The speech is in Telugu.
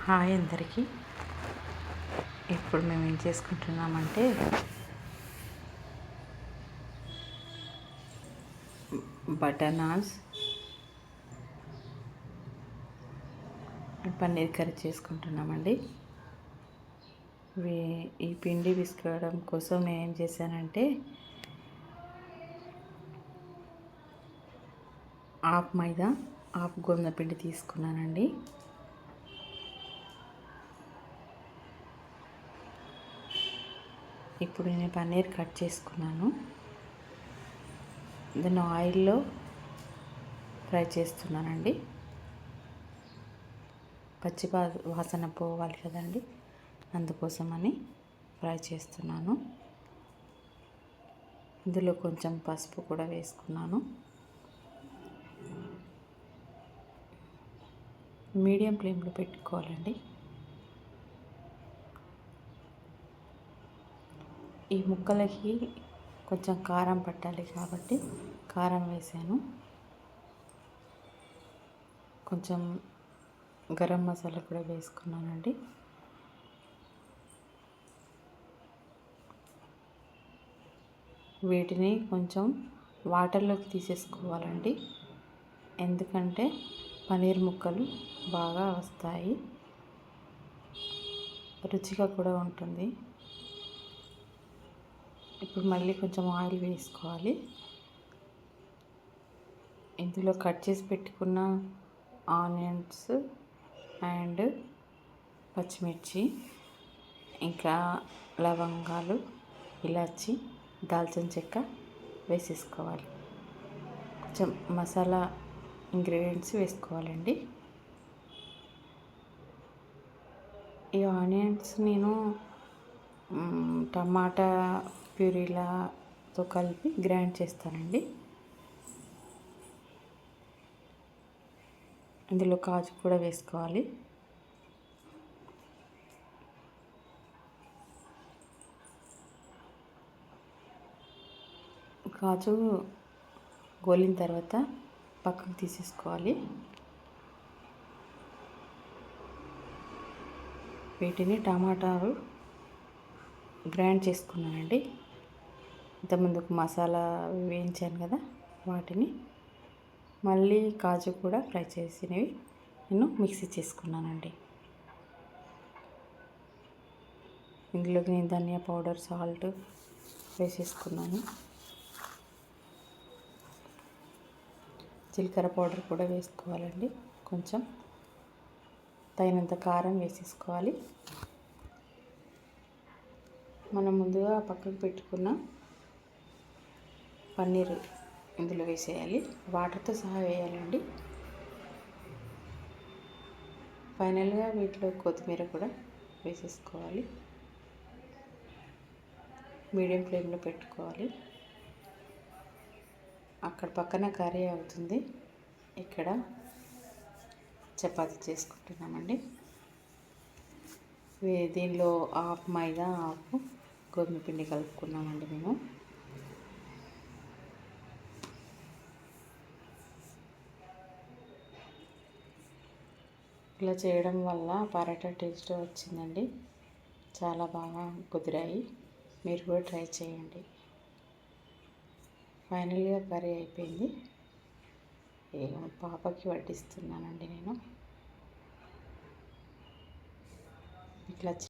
హాయ్ అందరికీ. ఇప్పుడు మేము ఏం చేసుకుంటున్నామంటే బటర్ నాన్స్ పన్నీర్ కర్రీ చేసుకుంటున్నామండి. ఈ పిండి పిసుకోవడం కోసం నేను ఏం చేశానంటే హాఫ్ మైదా హాఫ్ గోధుమ పిండి తీసుకున్నానండి. ఇప్పుడు నేను పన్నీర్ కట్ చేసుకున్నాను. దాన్ని ఆయిల్లో ఫ్రై చేస్తున్నానండి. పచ్చి వాసన పోవాలి కదండి, అందుకోసమని ఫ్రై చేస్తున్నాను. ఇందులో కొంచెం పసుపు కూడా వేసుకున్నాను. మీడియం ఫ్లేమ్లో పెట్టుకోవాలండి. ఈ ముక్కలకి కొంచెం కారం పట్టాలి కాబట్టి కారం వేసాను. కొంచెం గరం మసాలా కూడా వేసుకున్నానండి. వీటిని కొంచెం వాటర్లోకి తీసేసుకోవాలండి, ఎందుకంటే పన్నీర్ ముక్కలు బాగా వస్తాయి, రుచిగా కూడా ఉంటుంది. ఇప్పుడు మళ్ళీ కొంచెం ఆయిల్ వేసుకోవాలి. ఇందులో కట్ చేసి పెట్టుకున్న ఆనియన్స్ అండ్ పచ్చిమిర్చి, ఇంకా లవంగాలు, ఇలాచి, దాల్చిన చెక్క వేసేసుకోవాలి. కొంచెం మసాలా ఇంగ్రీడియంట్స్ వేసుకోవాలండి. ఈ ఆనియన్స్ నేను టమాటా ప్యూరీలతో కలిపి గ్రైండ్ చేస్తానండి. ఇందులో కాజు కూడా వేసుకోవాలి. కాజు గోలిన తర్వాత పక్కకు తీసేసుకోవాలి. వీటిని టమాటాలు గ్రైండ్ చేసుకున్నానండి. ఇంతకుముందుకు మసాలా వేయించాను కదా, వాటిని మళ్ళీ కాజు కూడా ఫ్రై చేసినవి నేను మిక్సీ చేసుకున్నానండి. ఇందులోకి నేను ధనియా పౌడర్, సాల్ట్ వేసేసుకున్నాను. జీలకర్ర పౌడర్ కూడా వేసుకోవాలండి. కొంచెం తగినంత కారం వేసేసుకోవాలి. మనం ముందుగా పక్కకు పెట్టుకున్న పన్నీర్ ఇందులో వేసేయాలి. వాటర్తో సహా వేయాలండి. ఫైనల్గా వీటిలో కొత్తిమీర కూడా వేసేసుకోవాలి. మీడియం ఫ్లేమ్లో పెట్టుకోవాలి. అక్కడ పక్కన కర్రీ అవుతుంది, ఇక్కడ చపాతీ చేసుకుంటున్నామండి. దీనిలో హాఫ్ మైదా హాఫ్ గోధుమ పిండి కలుపుకున్నామండి మేము. ఇలా చేయడం వల్ల పరాటా టేస్ట్ వచ్చిందండి. చాలా బాగా కుదిరాయి. మీరు కూడా ట్రై చేయండి. ఫైనల్గా కర్రీ అయిపోయింది. పాపకి వడ్డిస్తున్నానండి నేను. ఇట్లా